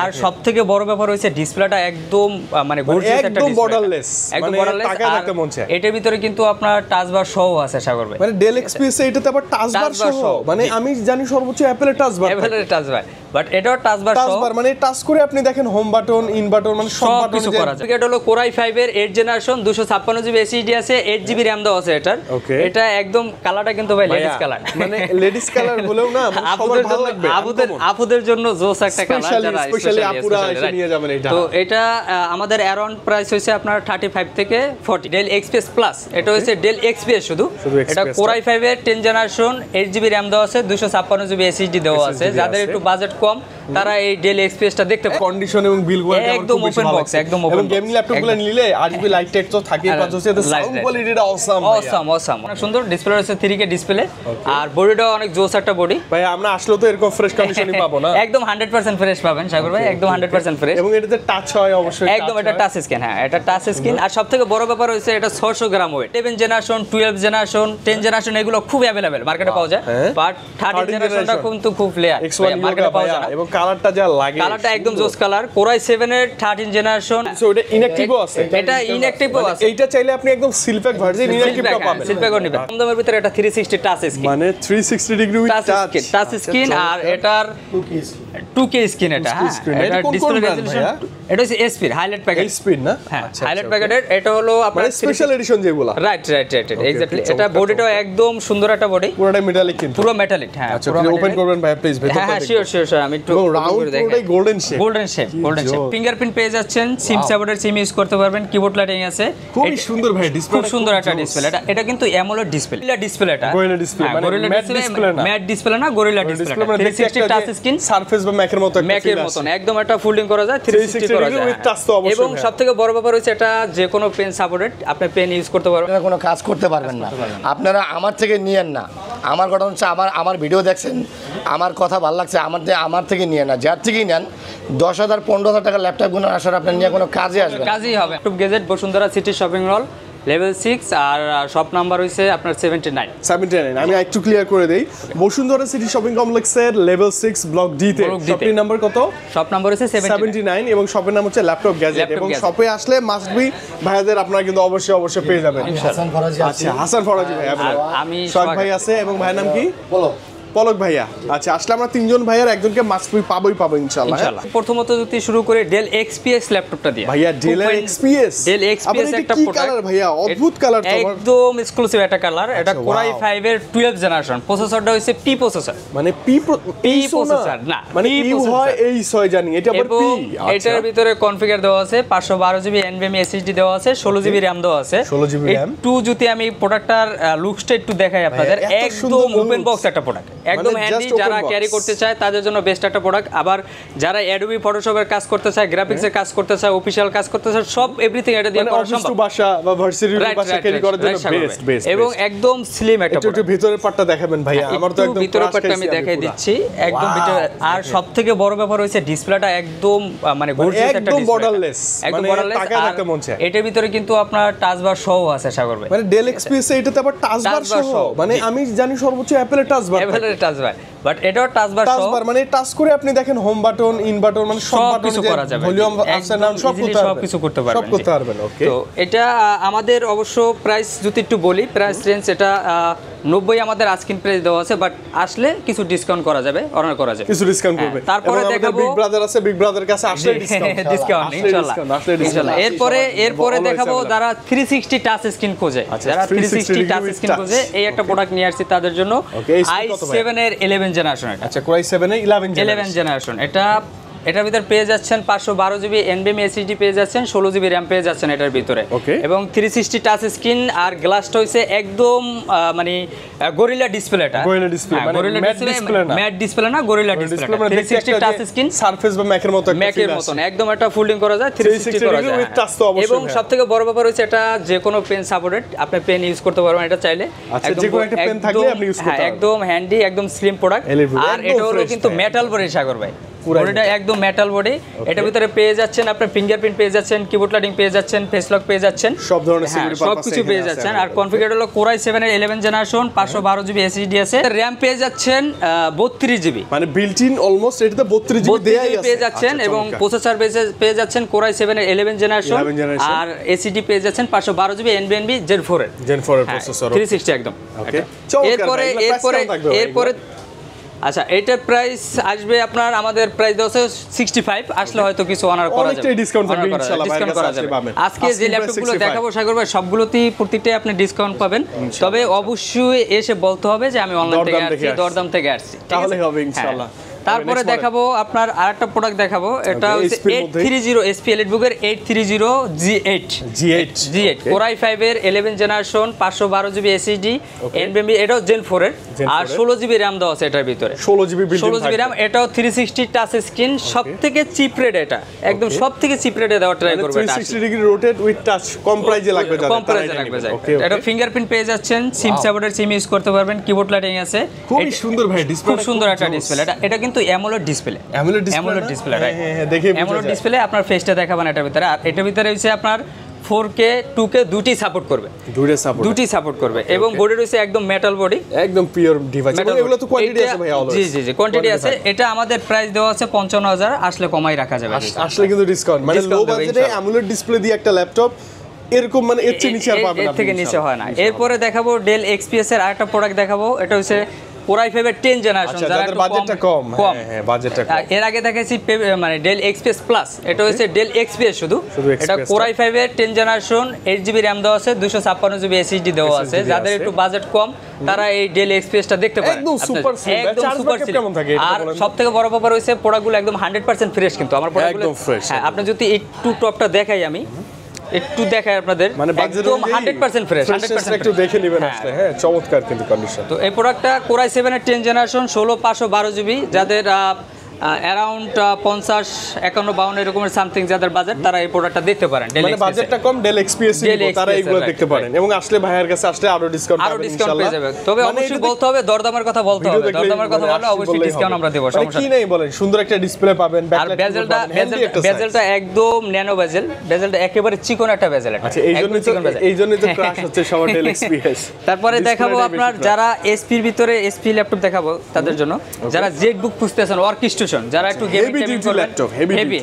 আর সবথেকে বড় ব্যাপার হচ্ছে ডিসপ্লেটা একদম মানে গর্জিয়াস একটা ডিসপ্লে, বর্ডারলেস একদম বর্ডারলেস। এটার ভিতরে কিন্তু আপনার টাচ বার সহ আছে সাগর ভাই, মানে ডেল এক্সপিএস এটাতে আবার টাচ বার সহ, মানে আমি জানি সর্বোচ্চ অ্যাপলের টাচ বার, অ্যাপলের টাচ বার, বাট এটাও টাচ বার সহ, মানে টাচ করে আপনি দেখেন হোম বাটন, ইন বাটন, মানে সব বাটন কিছু করা যায়। এটা হলো Core i5 এর 8 জেনারেশন, 256 জিবি এসএসডি আছে, 8 জিবি র‍্যাম দাও আছে এটার। এটা একদম কালারটা কিন্তু ভাই লেডিস কালার, মানে লেডিস কালার বলেও না সবার ভালো লাগবে। আপুদের জন্য জোস একটা কালার, যারা স্পেশালি আপুরা এসে নিয়ে যাবেন এটা। তো এটা আমাদের অ্যারাউন্ড প্রাইস হইছে আপনার 35 থেকে 40। ডেল এক্সপিএস প্লাস, এটা হইছে ডেল এক্সপিএস শুধু। এটা Core i5 এর 10 জেনারেশন, 8 জিবি র‍্যাম দেওয়া আছে, 256 জিবি এসএসডি দেওয়া আছে। যাদের একটু বাজেট কম তারা এই ডেল এক্সপিএসটা দেখতে পারে। কন্ডিশন এবং বিল কোয়ালিটি একদম ওপেন বক্স, একদম ওপেন। এবং গেমিং ল্যাপটপগুলো নিলে আরজিবি লাইট টেক্সট তো থাকেই, প্লাস হচ্ছে এর সাউন্ড কোয়ালিটিটা অসাম। অনেক সুন্দর ডিসপ্লে আছে, 3K ডিসপ্লে, আর বডিটাও অনেক জোস একটা বডি। ভাই আমরা আসলে তো এরকম ফ্রেশ কন্ডিশনই পাবো না, একদম 100% ফ্রেশ পাবেন সাগর ভাই, একদম 100% ফ্রেশ। এবং এটাতে টাচ হয় অবশ্যই, একদম এটা টাচ স্ক্রিন। হ্যাঁ, এটা টাচ স্ক্রিন। আর সবথেকে বড় ব্যাপার হইছে এটা 600 গ্রাম ওয়েট। 11 জেনারেশন, 12 জেনারেশন, 10 জেনারেশন এগুলো খুব अवेलेबल মার্কেটে পাওয়া যায়, বাট 13 জেনারেশনটা কিন্তু খুব লেয়ার মার্কেটে পাওয়া যায় না। এবং কালারটা যা লাগে, কালারটা একদম জোস কালার। Core i7 এর 13 জেনারেশন। সো এটা ইনঅ্যাক্টিভও আছে, এটা ইনঅ্যাক্টিভও আছে। এইটা চাইলে আপনি একদম সিলপ্যাক ভার্সন ইনঅ্যাক্টিভটা পাবেন, সিলপ্যাকও নিবেন। কম দামের ভিতরে এটা 360 টাচ স্ক্রিন, মানে 360 ডিগ্রি উইথ টাচ স্ক্রিন। আর এটার 2K স্ক্রিন। এটা এটা ডিসপ্লে রেজোলিউশন, এটা হচ্ছে এসপি হাইলাইট প্যাকেট, এসপি না? হ্যাঁ, হাইলাইট প্যাকেটের। এটা হলো আপনার স্পেশাল এডিশন যেগুলো। Right exactly. এটা বডিটাও একদম সুন্দর একটা বডি, পুরোটা মেটালিক, কিন্তু পুরো মেটালিক। হ্যাঁ, পুরো ওপেন করবেন ভাই প্লিজ, ভেতরটা। হ্যাঁ, শিওর আমি একটু রাউন্ড পুরোটাই গোল্ডেন শেপ, ফিঙ্গারপ্রিন্ট পেয়ে যাচ্ছেন, সিম সাপোর্টের সিম ইউজ করতে পারবেন, কিবোর্ড লাইটিং আছে। খুব সুন্দর ভাই ডিসপ্লে, খুব সুন্দর একটা ডিসপ্লে। এটা কিন্তু অ্যামোলেড ডিসপ্লে, এটা গোরিলা ডিসপ্লে, মানে ম্যাট ডিসপ্লে না, ম্যাট ডিসপ্লে না, gorilla display. 360 touch screen, surface বা ম্যাকের মতো, একদম একটা ফোল্ডিং করা যায়, 360 করা যায় উইথ টাচ তো অবশ্যই। এবং সবথেকে বড় ব্যাপার হচ্ছে এটা যে কোনো পেন সাপোর্টেড, আপনি পেন ইউজ করতে পারবেন, কোনো কাজ করতে পারবেন না। আপনারা আমার থেকে নিয়েন না। আমার ঘটনা হচ্ছে আমার ভিডিও দেখছেন, আমার কথা ভালো লাগছে, আমার থেকে নিয়ে না, যার থেকেই নেন 10,000 15,000 টাকা ল্যাপটপ গুলো আসার আপনার নিয়ে কোনো কাজে আসবে, কাজই হবে। Laptop gadget, Bashundhara city shopping mall, level 6, আর শপ নাম্বার হইছে আপনার 79। আমি একটু ক্লিয়ার করে দেই, বসুন্ধরা সিটি শপিং কমপ্লেক্সের লেভেল 6 ব্লক ডি তে শপের নাম্বার কত? শপ নাম্বার হইছে 79 এবং শপের নাম হচ্ছে ল্যাপটপ গ্যাজেট। এবং শপে আসলে মাস্ট বি ভাইয়াদের আপনারা কিন্তু অবশ্যই পেয়ে যাবেন। আচ্ছা, হাসান ফরাজি ভাই, আমি শখ ভাই আছে, এবং ভাইয়ের নাম কি? পলক ভাইয়া। আচ্ছা, আসলে আমরা তিনজন ভাইয়ার একজনকে মাস্ট বি পাবো ইনশাআল্লাহ। প্রথমত যদি শুরু করে ডেল এক্সপিএস ল্যাপটপটা দিয়ে। ভাইয়া ডেল এক্সপিএস একটা প্রোডাক্ট, কালার ভাইয়া অদ্ভুত কালার, তো একদম এক্সক্লুসিভ একটা কালার। এটা Core i5 এর 12 জেনারেশন, প্রসেসরটা হইছে পি প্রসেসর, মানে পি প্রসেসর না, মানে ইউ হয় এই 6 জানি, এটা আবার পি। এটার ভিতরে কনফিগার দেওয়া আছে, 512 জিবি এনভিএমই এসএসডি দেওয়া আছে, 16 জিবি র‍্যাম দেওয়া আছে, 16 জিবি র‍্যাম। একটু যদি আমি প্রোডাক্টটার লুকসটা একটু দেখাই আপনাদের, একদম ওপেন বক্স একটা প্রোডাক্ট, একদম হ্যান্ডি। যারা ক্যারি করতে চায় তাদের জন্য বেস্ট একটা প্রোডাক্ট। আবার যারা অ্যাডোবি ফটোশপের কাজ করতে চায়, গ্রাফিক্সের কাজ করতে চায়, অফিশিয়াল কাজ করতে চায়, সব এভরিথিং এটা দিয়ে করা সম্ভব। বাসা বা ভার্সিটির বাসা ক্যারি করার জন্য বেস্ট। এবং একদম স্লিম একটা একটু ভিতরের পার্টটা দেখাবেন ভাইয়া, আমার তো একদম ভিতরের পার্টটা আমি দেখাই দিচ্ছি, একদম ভিতরে। আর সবথেকে বড় ব্যাপার হচ্ছে ডিসপ্লেটা একদম মানে গর্জিয়াস একটা ডিসপ্লে, একদম বর্ডারলেস, একদম বর্ডারলেস। এটার ভিতরে কিন্তু আপনার টাচ বার সহ আছে সাগর ভাই, মানে ডেল এক্সপিএস এটাতে আবার টাচ বার সহ, মানে আমি জানি সর্বোচ্চ অ্যাপলের টাচ বার, বাট এটাও টাচ বার সহ, মানে টাচ করে আপনি দেখেন হোম বাটন, ইন বাটন, মানে সব বাটন করা যাবে, ভলিউম আপ ডাউন সব কিছু করতে পারবেন। ওকে, তো এটা আমাদের অবশ্য প্রাইস যদি একটু বলি, প্রাইস রেঞ্জ এটা 90 আমাদের আস্কিং প্রাইস দেওয়া আছে, বাট আসলে কিছু ডিসকাউন্ট করা যাবে, অনার করা যাবে, কিছু ডিসকাউন্ট করবে। তারপরে দেখাবো বিগ ব্রাদার আছে, বিগ ব্রাদারের কাছে আসলে ডিসকাউন্ট ইনশাআল্লাহ। এরপরে দেখাবো যারা 360 টাচ স্ক্রিন খোঁজে, যারা 360 টাচ স্ক্রিন খোঁজে, এই একটা প্রোডাক্ট নিয়ে আসছি তাদের জন্য। i7 এর 11 জেনারেশন। আচ্ছা, Core i7 এর 11 জেনারেশন। এটার ভিতরে পেয়ে যাচ্ছেন 512 জিবি এনভিএমই এসএসডি পেয়ে যাচ্ছেন, 16 জিবি র‍্যাম পেয়ে যাচ্ছেন এটার ভিতরে, এবং 360 টাচ স্ক্রিন। আর গ্লাসটা হইছে একদম মানে গরিলা ডিসপ্লে, এটা গরিলা ডিসপ্লে, মানে ম্যাট ডিসপ্লে না, gorilla display. 360 touch screen, surface বা ম্যাকের মতো, একদম একটা ফোল্ডিং করা যায়, 360 করা যায় উইথ টাচ তো অবশ্যই। এবং সবথেকে বড় ব্যাপার হচ্ছে এটা যে কোনো পেন সাপোর্টেড, আপনি পেন ইউজ করতে পারবেন এটা চাইলে, একদম যে কোনো একটা পেন থাকলে আপনি ইউজ করতে পারবেন, একদম হ্যান্ডি, একদম স্লিম প্রোডাক্ট। আর এটা হলো কিন্তু মেটাল বডি সাগর ভাই, বডিটা একদম মেটাল বডি। এটার ভিতরে পেয়ে যাচ্ছেন আপনার ফিঙ্গারপ্রিন্ট পেয়ে যাচ্ছেন, কিবোর্ড লাইটিং পেয়ে যাচ্ছেন, ফেস লক পেয়ে যাচ্ছেন, সব ধরনের সিকিউরিটি পারপাস সবকিছু পেয়ে যাচ্ছেন। আর কনফিগার হলো কোরাই 7 এর 11 জেনারেশন, 512 জিবি এসএসডি আছে, RAM পেয়ে যাচ্ছেন 32 জিবি, মানে বিল্ট ইন অলমোস্ট এটাতে 32 জিবি দেয়াই আছে পেয়ে যাচ্ছেন। এবং প্রসেসর পেয়ে যাচ্ছেন কোরাই 7 এর 11 জেনারেশন, আর এসএসডি পেয়ে যাচ্ছেন 512 জিবি NVMe Gen 4 এর প্রসেসর 360 একদম। ওকে, এরপরে আচ্ছা, এটার প্রাইস আসবে আপনার, আমাদের প্রাইস দেওয়া আছে 65, আসলে হয়তো কিছু অনার করা যাবে, ডিসকাউন্ট থাকবে ইনশাআল্লাহ, ডিসকাউন্ট করা যাবে। আজকে যে ল্যাপটপগুলো দেখাবো সাগর ভাই, সবগুলোতেই প্রত্যেকটাই আপনি ডিসকাউন্ট পাবেন, তবে অবশ্যই এসে বলতে হবে যে আমি অনলাইন থেকে আসছি, দরদাম থেকে আসছি, তাহলে হবে ইনশাআল্lah। তারপরে দেখাবো আপনার আরেকটা প্রোডাক্ট দেখাবো, এটা হচ্ছে 830 SP এলিটবুক এর 830 G8 কোরাই 5 এর 11 জেনারেশন, 512 জিবি এসএসডি, NVMe, এটাও Gen 4 এর, আর 16 জিবি RAM দেওয়া আছে এটার ভিতরে, 16 জিবি RAM, এটাও 360 টাচ স্ক্রিন, সবথেকে চিপ রেট, এটা একদম সবথেকে চিপ রেটে দেওয়া ট্রাই করবে, এটা 360 ডিগ্রি রোটেট উইথ টাচ, কম প্রাইসে লাগবে যাদের, কম প্রাইসে লাগবে যায়। এটা ফিঙ্গারপ্রিন্ট পেয়ে যাচ্ছেন, সিম সাপোর্টের সিম ইউজ করতে পারবেন, কিবোর্ড লাইটিং আছে, খুব সুন্দর ভাই ডিসপ্লে, খুব সুন্দর একটা ডিসপ্লে। এটা কিন্তু অ্যামোলেড ডিসপ্লে, অ্যামোলেড ডিসপ্লে, আপনার ফেসটা দেখাবেন এটার ভিতরে। আর এটার ভিতরে হচ্ছে আপনার 4K 2K দুটি সাপোর্ট করবে, দুটি সাপোর্ট করবে, এবং বডি রয়েছে একদম মেটাল বডি, একদম পিওর ডিভাইস, এবং এগুলো তো কোয়ান্টিটি আছে ভাই অলওয়েজ। জি কোয়ান্টিটি আছে। এটা আমাদের প্রাইস দেওয়া আছে 55,000, আসলে কমাই রাখা যাবে, আসলে কিন্তু ডিসকাউন্ট, মানে লো বাজেটে অ্যামোলেড ডিসপ্লে দিয়ে একটা ল্যাপটপ এরকম, মানে এর চেয়ে নিচে আর পাবেন না, এর থেকে নিচে হয় না। এরপরে দেখাবো ডেল XPS এর আরেকটা প্রোডাক্ট দেখাবো, এটা হচ্ছে কোরাই 5 এর 10 জেনারেশন, যাদের বাজেটটা কম, হ্যাঁ বাজেটটা কম। এর আগে দেখাইছি মানে ডেল XPS প্লাস, এটা হচ্ছে ডেল XPS শুধু। এটা কোরাই 5 এর 10 জেনারেশন, 8GB RAM দেওয়া আছে, 256 জিবি এসএসডি দেওয়া আছে, যাদের একটু বাজেট কম তারা এই ডেল XPS টা দেখতে পারেন, একদম সুপার সিল, চার্জ ব্যাকআপ কেমন থাকে এটা আর বলেন। সবথেকে বড় ব্যাপার হইছে প্রোডাক্টগুলো একদম 100% ফ্রেশ, কিন্তু আমার প্রোডাক্টগুলো একদম ফ্রেশ। হ্যাঁ, আপনি যদি একটু টপটা দেখাই, আমি একটু দেখাই আপনাদের, মানে একদম 100% ফ্রেশ, 100% একটু দেখে নেবেন আসলে, হ্যাঁ চমৎকার কিন্তু কন্ডিশন। তো এই প্রোডাক্টটা কোরাই 7 এর 10 জেনারেশন, 16/512 জিবি, যাদের অ্যারাউন্ড 50, 51, 52 এরকমের সামথিং যাদের বাজেট, তারা এই প্রোডাক্টটা দেখতে পারেন। মানে বাজেটটা কম, ডেল XPS তারা এগুলো দেখতে পারেন, এবং আসলে ভাইয়ের কাছে আসলে আরো ডিসকাউন্ট পাবেন ইনশাআল্লাহ, পেয়ে যাবে। তবে অবশ্যই বলতে হবে, দরদামের কথা বলতে হবে, দরদামের কথা বললে অবশ্যই ডিসকাউন্ট আমরা দেব, সমস্যা কি নেই বলেন। সুন্দর একটা ডিসপ্লে পাবেন, আর বেজেলটা একদম ন্যানো বেজেলটা একেবারে চিকন একটা বেজেল, এটা আচ্ছা, এইজন্যই তো ক্রাশ হচ্ছে সবার ডেল XPS। তারপরে দেখাবো আপনার যারা এসপির ভিতরে এসপি ল্যাপটপ দেখাবো তাদের জন্য, যারা জেটবুক খুঁজতেছেন, ওয়ার্কস্টেশন, যারা একটু গেমিং করবেন,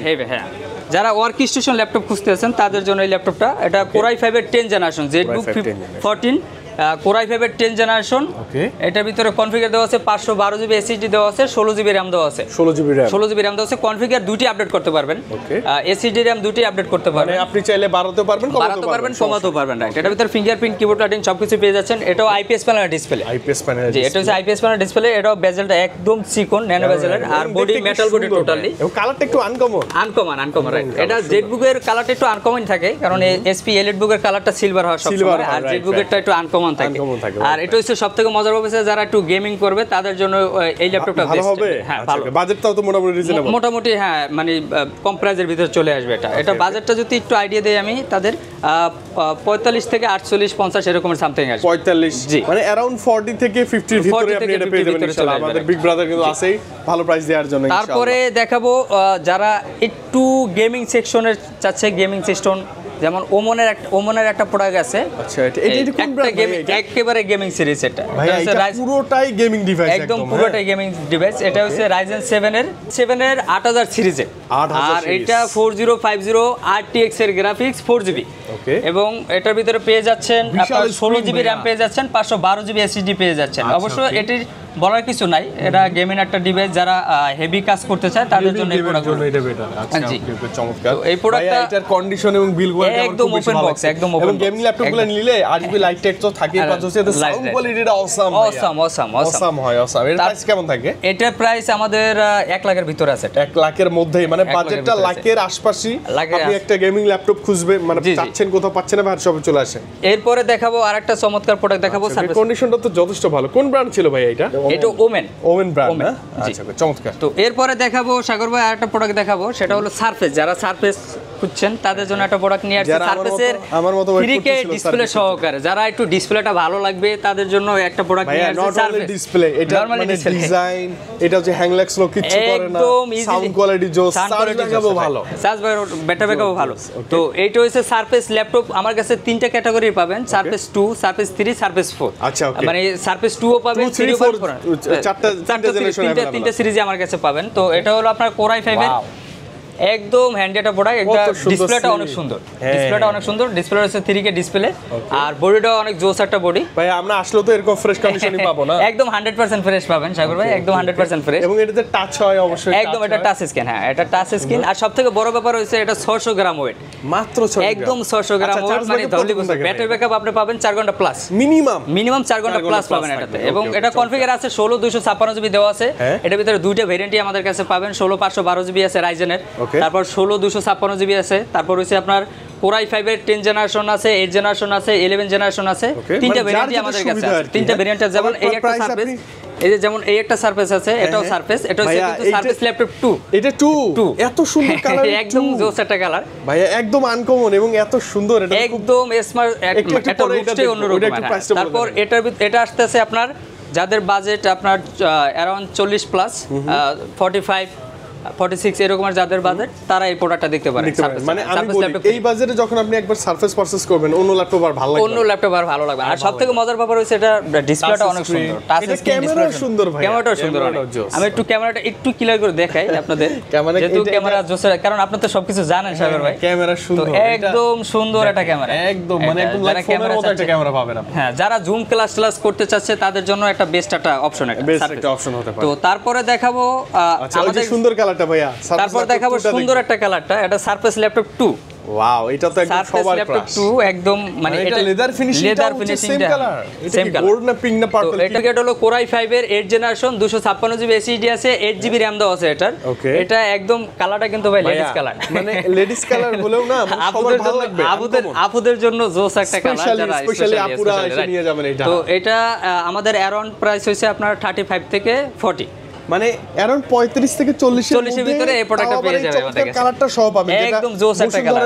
হেভি হ্যাঁ, যারা ওয়ার্কস্টেশন ল্যাপটপ খুঁজতেছেন তাদের জন্য এই ল্যাপটপটা। এটা কোরাই 5 এর 10 জেনারেশন, জেটবুক 14 কোরাই 5 এর 10 জেনারেশন, এটার ভিতরে কনফিগার দেওয়া আছে 512 জিবি এসএসডি দেওয়া আছে, 16 জিবি RAM দেওয়া আছে, 16 জিবি RAM দেওয়া আছে। কনফিগার দুটি আপডেট করতে পারবেন, এসএসডি RAM দুটি আপডেট করতে পারবেন, আপনি চাইলে বাড়াতে পারবেন, কমাতেও পারবেন, রাইট। এটার ভিতরে ফিঙ্গারপ্রিন্ট, কিবোর্ড লাইটিং সবকিছু পেয়ে যাচ্ছেন। এটাও আইপিএস প্যানেল ডিসপ্লে, জি এটা হচ্ছে আইপিএস প্যানেল ডিসপ্লে। এটাও বেজেলটা একদম চিকন ন্যানো বেজেলের, আর বডি মেটাল বডি টোটালি, এবং কালারটা একটু আনকমন, রাইট। এটা জেটবুকের কালারটা একটু আনকমন থাকে, কারণ এসপি এলিটবুকের কালারটা সিলভার হয় সবসময়, আর জেটবুকেরটা একটু আনকমন থাকে। আর এটা হচ্ছে সবথেকে মজার ব্যাপার, যারা একটু গেমিং করবে তাদের জন্য এই ল্যাপটপটা ভালো হবে। হ্যাঁ ভালো, বাজেটটাও তো মোটামুটি হ্যাঁ, মানে কম প্রাইসের ভিতরে চলে আসবে এটা। এটা বাজেটটা যদি একটু আইডিয়া দেই আমি, তাদের 45 থেকে 48, 50 এরকমের সামথিং আসবে। 45, জি মানে अराउंड 40 থেকে 50 এর ভিতরে আপনি এটা পেয়ে যাবেন ইনশাআল্লাহ। আমাদের বিগ ব্রাদার কিন্তু আছেই ভালো প্রাইস দেওয়ার জন্য ইনশাআল্লাহ। তারপরে দেখাবো যারা একটু গেমিং সেকশনের চাচ্ছে, গেমিং সেকশন, যেমন ওমনের একটা প্রোডাক্ট আছে। আচ্ছা, এটা কোন ব্র্যান্ড? একেবারে গেমিং সিরিজ, এটা পুরোটাই গেমিং ডিভাইস, একদম পুরোটাই গেমিং ডিভাইস। এটা হচ্ছে Ryzen 7 এর 8000 সিরিজে, আর এটা 4050 RTX এর গ্রাফিক্স 4GB, এবং এটার ভিতরে পেয়ে যাচ্ছেন আপনার 16 জিবি RAM পেয়ে যাচ্ছেন, 512 জিবি এসএসডি পেয়ে যাচ্ছেন। অবশ্য এটির বলার কিছু নাই, এটা গেমিং একটা ডিভাইস, যারা হেভি কাজ করতে চায় তাদের জন্য এই প্রোডাক্ট এটা বেটার। আচ্ছা, চমৎকার। এই প্রোডাক্টটা এটার কন্ডিশন এবং বিল কোয়ালিটি একদম ওপেন বক্স, একদম ওপেন। এবং গেমিং ল্যাপটপগুলো নিলে আরজিবি লাইট টেক্সট তো থাকে, প্লাস হচ্ছে এর সাউন্ড কোয়ালিটিটা অসাম হয়। এর প্রাইস কেমন থাকে? এটার প্রাইস আমাদের 1 লাখের ভিতরে আছে, 1 লাখের মধ্যেই, মানে বাজেটটা লাখের আশপাশে আপনি একটা গেমিং ল্যাপটপ খুঁজবে, মানে চাচ্ছেন কোথাও পাচ্ছেন না, ভাই সব চলে আসে। এরপরে দেখাবো আরেকটা চমৎকার প্রোডাক্ট দেখাবো, সার্ভিস কন্ডিশনটা তো যথেষ্ট ভালো। কোন ব্র্যান্ড ছিল ভাই এটা? এটা ওমেন ব্র্যান্ড না? আচ্ছা, চমৎকার। তো এরপরে দেখাবো সাগর ভাই আরেকটা প্রোডাক্ট দেখাবো, সেটা হলো সারফেস। যারা সারফেস খুঁজছেন তাদের জন্য একটা প্রোডাক্ট নিয়ে আসছে যারা আমার মতো wait 3K করতেছিল ডিসপ্লে সহকারে, যারা একটু ডিসপ্লেটা ভালো লাগবে তাদের জন্য একটা প্রোডাক্ট নিয়ে আসছে নট অনলি সারফেস ডিসপ্লে, এটা মানে ডিজাইন, এটা হচ্ছে হ্যাংলেক্স লো কিছু করে না, একদম সাউন্ড কোয়ালিটি জোস, চার্জ ব্যাকআপও ভালো, চার্জ ব্যাটারি ব্যাকআপও ভালো। তো এইটা হচ্ছে সারফেস ল্যাপটপ, আমার কাছে 3টা ক্যাটাগরি পাবেন, সারফেস 2, সারফেস 3, সারফেস 4। আচ্ছা, ওকে। মানে সারফেস 2 ও পাবেন, 2, 3, 4 চারটা জেনারেশন, তিনটা সিরিজে আমার কাছে পাবেন। তো এটা হলো আপনার Core i5 এর একদম হ্যান্ডি একটা প্রোডাক্ট। এটা ডিসপ্লেটা অনেক সুন্দর, ডিসপ্লেটা অনেক সুন্দর, ডিসপ্লে হচ্ছে 3K ডিসপ্লে, আর বডিটা অনেক জোস একটা বডি। ভাই আমরা আসলে তো এরকম ফ্রেশ কন্ডিশনই পাবো না? একদম 100% ফ্রেশ পাবেন সাগর ভাই, একদম 100% ফ্রেশ। এবং এটাতে টাচ হয় অবশ্যই, একদম এটা টাচ স্ক্রিন, হ্যাঁ এটা টাচ স্ক্রিন। আর সবথেকে বড় ব্যাপার হচ্ছে এটা 600 গ্রাম ওয়েট, মাত্র 600 গ্রাম, একদম 600 গ্রাম ওয়েট। মানে ধরলি ব্যাটারি ব্যাকআপ আপনি পাবেন 4 ঘন্টা প্লাস, মিনিমাম 4 ঘন্টা প্লাস পাবেন এটাতে। এবং এটা কনফিগার আছে 16256 জিবি দেওয়া আছে। এটার ভিতরে দুইটা ভেরিয়েন্টই আমাদের কাছে পাবেন, 16512 জিবি আছে রাইজেনের, তারপর 16256 জিবি আছে। তারপর হচ্ছে আপনার Core i5 এর 10 জেনারেশন আছে, 8 জেনারেশন আছে, 11 জেনারেশন আছে। তিনটা ভেরিয়েন্টই আমাদের কাছে আছে, তিনটা ভেরিয়েন্ট আছে। যেমন এই একটা সারফেস, এই যে যেমন এই একটা সারফেস আছে, এটাও সারফেস, এটা হচ্ছে কিন্তু সারফেস ল্যাপটপ 2। এটা 2 এত সুন্দর কালার, একদম জোস একটা কালার ভাইয়া, একদম আনকমন এবং এত সুন্দর, এটা একদম স্মার্ট, একটা লুকটাই অন্যরকম। তারপর এটা আসতেছে আপনার যাদের বাজেট আপনার অ্যারাউন্ড 40 প্লাস, 45 46 এরকমের যাদের বাজেট, তারা এই প্রোডাক্টটা দেখতে পারেন। মানে আমি বলি এই বাজেটে যখন আপনি একবার সারফেস পারচেজ করবেন, অন্য ল্যাপটপ আর ভালো লাগবে, অন্য ল্যাপটপ আর ভালো লাগবে। আর সবথেকে মজার ব্যাপার হচ্ছে এটা ডিসপ্লেটা অনেক সুন্দর, টাচ স্ক্রিন, ক্যামেরাও সুন্দর ভাই, ক্যামেরাটাও সুন্দর। আমি একটু ক্যামেরাটা একটু ক্লিয়ার করে দেখাই আপনাদের, যেহেতু ক্যামেরা জোসের, কারণ আপনি তো সবকিছু জানেন সাগর ভাই, ক্যামেরা সুন্দর, একদম সুন্দর একটা ক্যামেরা, একদম মানে একদম লাইক ফোনের মতো একটা ক্যামেরা পাবেন আপনি। হ্যাঁ, যারা জুম ক্লাস করতে চাচ্ছে তাদের জন্য একটা বেস্ট একটা অপশন, একটা অপশন হতে পারে। তো তারপরে দেখাবো আমাদের সুন্দর কালারটা ভাইয়া, তারপর দেখাবো সুন্দর একটা কালারটা, এটা সারফেস ল্যাপটপ 2। ওয়াও, এটা তো একদম সবার ল্যাপটপ 2 একদম, মানে এটা লেদার ফিনিশিং, সেম কালার, এটা কি গোল্ড না পিঙ্ক না পার্পল? এটা গেট হলো Core i5 এর 8 জেনারেশন, 256 জিবি এসএসডি আছে, 8 জিবি র‍্যাম দেওয়া আছে এটার। এটা একদম কালারটা কিন্তু ভাই লেডিস কালার, মানে লেডিস কালার বলেও না সবার ভালো লাগবে, আপুদের জন্য জোস একটা কালার, যারা স্পেশালি আপুরা এসে নিয়ে যাবেন এটা। তো এটা আমাদের অ্যারাউন্ড প্রাইস হইছে আপনার 35 থেকে 40, মানে অ্যারাউন্ড 35 থেকে 40 এর ভিতরে এই প্রোডাক্টটা পেয়ে যাবে আমাদের কাছে। কালারটা সহ পাবেন, যেটা একদম জোস একটা কালার,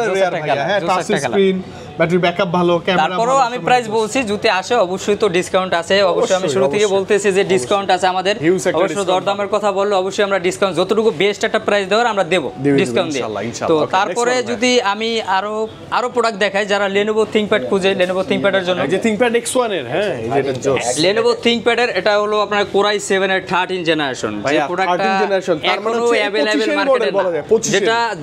হ্যাঁ, টাচ স্ক্রিন, ব্যাটারি ব্যাকআপ ভালো, ক্যামেরা। তারপরেও আমি প্রাইস বলছি, যদি আসে অবশ্যই তো ডিসকাউন্ট আছে, অবশ্যই আমি শুরু থেকে বলতেছি যে ডিসকাউন্ট আছে আমাদের, অবশ্যই দরদামের কথা বললে অবশ্যই আমরা ডিসকাউন্ট, যতটুকু বেস্ট একটা প্রাইস দেওয়ার আমরা দেব ডিসকাউন্ট দিয়ে। তো তারপরে যদি আমি আরো প্রোডাক্ট দেখাই, যারা Lenovo ThinkPad খুঁজে, Lenovo ThinkPad এর জন্য, এই যে ThinkPad X1 এর, হ্যাঁ এই যে এটা জোস, Lenovo ThinkPad এর এটা হলো আপনার Core i7 এর 13 জেনারেশন, যে প্রোডাক্টটা এখনো अवेलेबल মার্কেটে,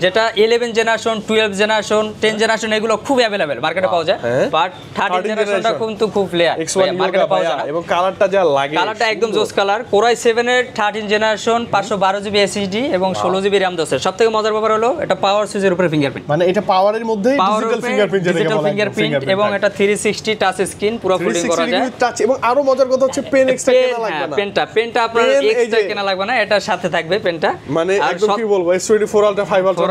যেটা 11 জেনারেশন, 12 জেনারেশন, 10 জেনারেশন এগুলো খুব अवेलेबल মার্কেটে পাওয়া যায়, বাট 13 জেনারেশনটা কিন্তু খুব লেয়ার মার্কেটে পাওয়া যায় না। এবং কালারটা যা লাগে, কালারটা একদম জোস কালার। Core i7 এর 13 জেনারেশন, 512 জিবি এসএসডি এবং 16 জিবি র‍্যাম দেওয়া আছে। সবথেকে মজার ব্যাপার হলো এটা পাওয়ার সুইচের উপরে ফিঙ্গারপ্রিন্ট, মানে এটা পাওয়ারের মধ্যে ডিজিটাল ফিঙ্গারপ্রিন্ট, যেটা বলা হয় ফিঙ্গারপ্রিন্ট, এবং এটা 360 টাচ স্ক্রিন, পুরো ফোল্ডিং করা যায় টাচ। এবং আরো মজার কথা হচ্ছে পেন এক্সট্রা কেনা লাগবে না, পেনটা আপনার এক্সট্রা কেনা লাগবে না, এটার সাথে থাকবে পেনটা। মানে একদম কি বলবো, S24 Ultra 5 Ultra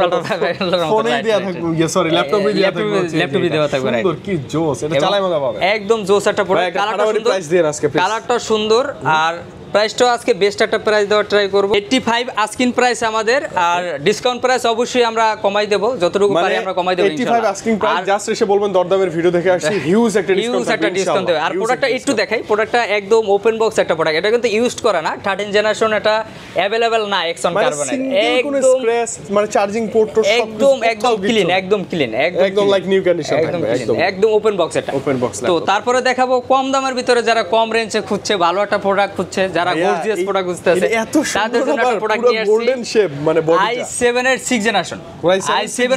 ফোনে দেয়া থাকবে, সরি ল্যাপটপে দেয়া থাকবে, ল্যাপটপে দেওয়া থাকবে। সুন্দর, কি জোস, এটা চালাই মজা পাবে, একদম জোস একটা প্রোডাক্ট। কালারটা সুন্দর, প্রাইস দেন আজকে প্লিজ, কালারটা সুন্দর। আর প্রাইসটাও আজকে বেস্ট একটা প্রাইস দেওয়ার ট্রাই করব। 85 আস্কিং প্রাইস আমাদের, আর ডিসকাউন্ট প্রাইস অবশ্যই আমরা কমাই দেব, যতটুকু পারি আমরা কমাই দেব ইনশাআল্লাহ। 85 আস্কিং প্রাইস, জাস্ট এসে বলবেন দরদামের ভিডিও দেখে আসছি, হিউজ একটা ডিসকাউন্ট দেবে। আর প্রোডাক্টটা একটু দেখাই, প্রোডাক্টটা একদম ওপেন বক্স একটা প্রোডাক্ট, এটা কিন্তু ইউজড করা না, 13 জেনারেশন, এটা अवेलेबल না এক্সন কার্বনের, একদম স্ক্র্যাচ, মানে চার্জিং পোর্ট তো একদম ক্লিন, একদম লাইক নিউ কন্ডিশন, একদম ওপেন বক্স এটা, ওপেন বক্স। তো তারপরে দেখাবো কম দামের ভিতরে, যারা কম রেঞ্জে খুঁজছে, ভালো একটা প্রোডাক্ট খুঁজছে, যারা গর্জিয়াস প্রোডাক্ট খুঁজতেছে, তাদের জন্য একটা প্রোডাক্ট নিয়ে আসছি, গোল্ডেন শেপ, মানে বডিটা i7 এর 6 জেনারেশন, i7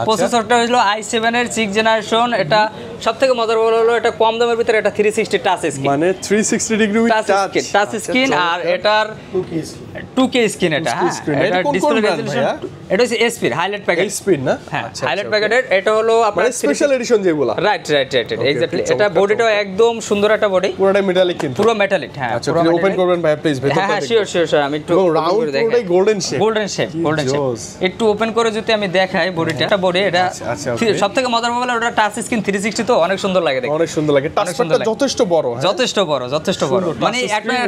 প্রসেসরটা হলো i7 এর 6 জেনারেশন। এটা সবথেকে মজার হলো এটা কম দামের ভিতরে, এটা 360 টাচ স্ক্রিন, মানে 360 ডিগ্রি টাচ স্ক্রিন, আর এটার 2K স্ক্রিন, এটা এটা ডিসপ্লে রেজোলিউশন, এটা হচ্ছে SP হাইলাইট প্যাকেট, SP না, হ্যাঁ হাইলাইট প্যাকেটের। এটা হলো আপনার স্পেশাল এডিশন যেগুলো, রাইট এক্স্যাক্টলি। এটা বডিটাও একদম সুন্দর একটা বডি, পুরোটা মেটালিক, কিন্তু পুরো মেটালিক। হ্যাঁ, আচ্ছা ওপেন করবেন ভাই প্লিজ, ভেতরটা হ্যাঁ শিওর আমি একটু রাউন্ড, পুরোটাই গোল্ডেন শেপ, একটু ওপেন করে যদি আমি দেখাই বডিটা, বডি এটা। আচ্ছা, okay। সবথেকে মজার মোবাইল ওটা টাচ স্ক্রিন 360 তো অনেক সুন্দর লাগে দেখতে। অনেক সুন্দর লাগে, টাচপ্যাডটা যথেষ্ট বড়, যথেষ্ট বড়, যথেষ্ট বড়, মানে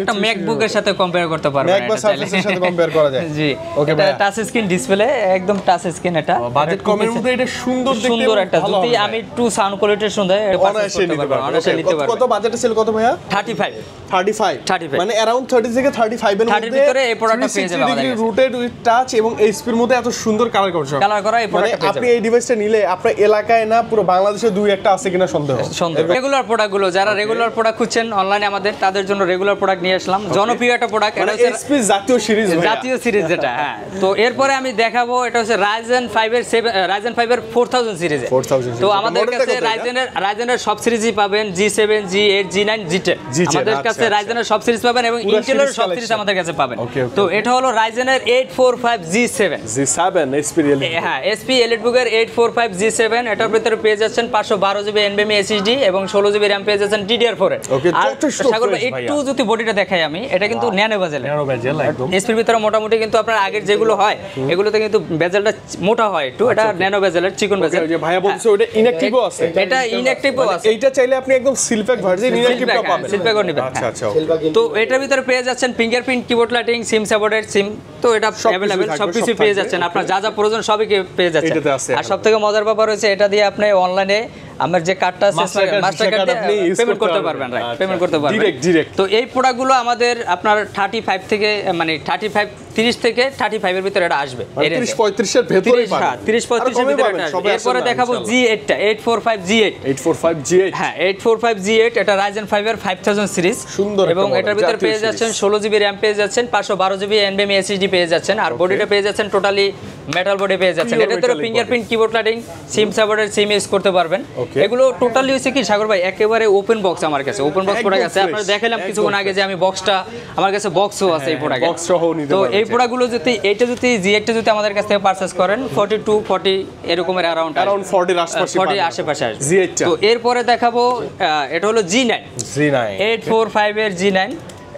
একটা ম্যাকবুকের সাথে কম্পেয়ার করতে পারবেন, ম্যাক বা সারফেসের সাথে কম্পেয়ার করা যায়। জি, ওকে এটা ভাই, টাচ স্ক্রিন ডিসপ্লে, একদম টাচ স্ক্রিন। এটা বাজেট কমের মধ্যে এটা সুন্দর দেখতে, সুন্দর একটা, যদি আমি একটু সাউন্ড কোয়ালিটি শুনতে অনায়াসে নিতে পারবো। কত বাজেটের সেল কত ভাইয়া? 35 মানে अराउंड 30 থেকে 35 এর মধ্যে ভিতরে এই প্রোডাক্টটা পেয়ে যাবেন আমাদের কাছে। রুটেড উইথ টাচ এবং এইচপির মধ্যে এত সুন্দর কালার করা এই প্রোডাক্টটা পেয়ে আপনি এই ডিভাইসটা নিলে আপনার এলাকায় না পুরো বাংলাদেশে দুই একটা আছে কিনা সন্দেহ। রেগুলার প্রোডাক্টগুলো, যারা রেগুলার প্রোডাক্ট খুঁজছেন অনলাইনে আমাদের, তাদের জন্য রেগুলার প্রোডাক্ট নিয়ে আসলাম। জনপ্রিয় একটা প্রোডাক্ট, এটা হচ্ছে এইচপি জাতীয় সিরিজ, জাতীয় সিরিজ যেটা। হ্যাঁ, তো এরপরে আমি দেখাবো, এটা হচ্ছে Ryzen 5 এর 4000 সিরিজে। তো আমাদের কাছে রাইজেনের সব সিরিজই পাবেন, G7, G8, G9, G10। আমাদের কাছে রাইজেনের সব সিরিজ পাবেন এবং ইন্টেলের সব সিরিজ আমাদের কাছে পাবেন। তো এটা হলো রাইজেনের 845 G7 হ্যাঁ, SP EliteBook এর 845 G7। এটার ভিতরে পেয়ে যাচ্ছেন 512 জিবি NVMe SSD এবং 16 জিবি RAM পেয়ে যাচ্ছেন DDR4 এর। আর সাগর ভাই একটু যদি বডিটা দেখাই আমি, এটা কিন্তু ন্যানো বেজেল একদম। এসপির ভিতরে মোটামুটি কিন্তু আপনার আগের যেগুলো হয় এগুলোতে কিন্তু বেজেলটা মোটা হয় একটু, এটা ন্যানো বেজেলের চিকন বেজেল। যে ভাইয়া বলছে ওটা ইনঅ্যাক্টিভও আছে, এটা ইনঅ্যাক্টিভও আছে। এইটা চাইলে আপনি একদম সিলপ্যাক ভার্সন ইনঅ্যাক্টিভটা পাবেন, সিলপ্যাকও নেবেন। আচ্ছা আচ্ছা। তো এটার ভিতরে পেয়ে যাচ্ছেন fingerprint, keyboard lighting, SIM supported সিম, তো এটা अवेलेबल সবকিছু পেয়ে যাচ্ছেন। আপনার যা যা প্রয়োজন সবই পেয়ে যাচ্ছেন। আর সবথেকে মজার ব্যাপার হচ্ছে এটা দিয়ে আপনি অনলাইনে আমার যে কার্ডটা আছে মাস্টার কার্ড দিয়ে পেমেন্ট করতে পারবেন, রাইট, পেমেন্ট করতে পারবেন ডাইরেক্ট। তো এই প্রোডাক্টগুলো আমাদের আপনার 35 থেকে মানে 30 থেকে 35 এর ভিতরে এটা আসবে। 30-35 এর ভিতরেই পাবেন, 30-35 এর ভিতরে এটা আসবে। এরপরে দেখাবো G8 টা, 845 G8। হ্যাঁ, 845 G8 এটা Ryzen 5 এর 5000 সিরিজ সুন্দর, এবং এটার ভিতরে পেয়ে যাচ্ছেন 16 জিবি RAM পেয়ে যাচ্ছেন, 512 জিবি NVMe SSD পেয়ে যাচ্ছেন। আর বডিটা পেয়ে যাচ্ছেন টোটালি মেটাল বডি পেয়ে যাচ্ছেন। এটার ভিতরে fingerprint, keyboard lighting, SIM supported SIM use করতে পারবেন। এগুলো টোটালি হচ্ছে কি সাগর ভাই, একেবারে ওপেন বক্স আমার কাছে, ওপেন বক্স প্রোডাক্ট আছে। আপনারা দেখালাম কিছুক্ষণ আগে যে আমি বক্সটা, আমার কাছে বক্সও আছে এই প্রোডাক্টে, বক্স সহ নিতে তো পারবেন। এই প্রোডাক্টগুলো যদি এইটা যদি G8 টা যদি আমাদের কাছ থেকে পারচেজ করেন 42-40 এরকমের অ্যারাউন্ড 40 আশেপাশে 40 আশেপাশে আসবে। G8 টা। তো এরপরে দেখাবো এটা হলো G9 845 এর G9।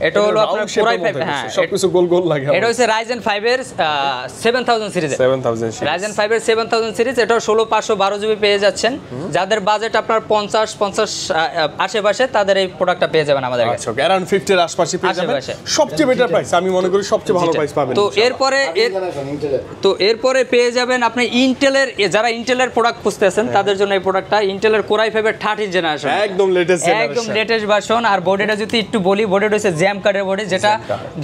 এটা হলো আপনার Core i5, হ্যাঁ সবকিছু গোল গোল লাগে। এটা হচ্ছে Ryzen 5 এর 7000 সিরিজ, Ryzen 5 এর 7000 সিরিজ। এটা 16512 জিবি পেয়ে যাচ্ছেন। যাদের বাজেট আপনার 50 আশেপাশে তাদের এই প্রোডাক্টটা পেয়ে যাবেন আমাদের কাছে। আচ্ছা, अराउंड 50 এর আশেপাশে পেয়ে যাবেন। সবচেয়ে বেটার প্রাইস, আমি মনে করি সবচেয়ে ভালো প্রাইস পাবেন। তো এরপরে পেয়ে যাবেন আপনি ইন্টেলের, যারা ইন্টেলের প্রোডাক্ট খুঁজতেছেন তাদের জন্য এই প্রোডাক্টটা ইন্টেলের Core i5 এর 13 জেনারেশন, একদম লেটেস্ট ভার্সন। আর বডিটা যদি একটু বলি, বডিটা হচ্ছে জ্যাম কার্ডের বডি, যেটা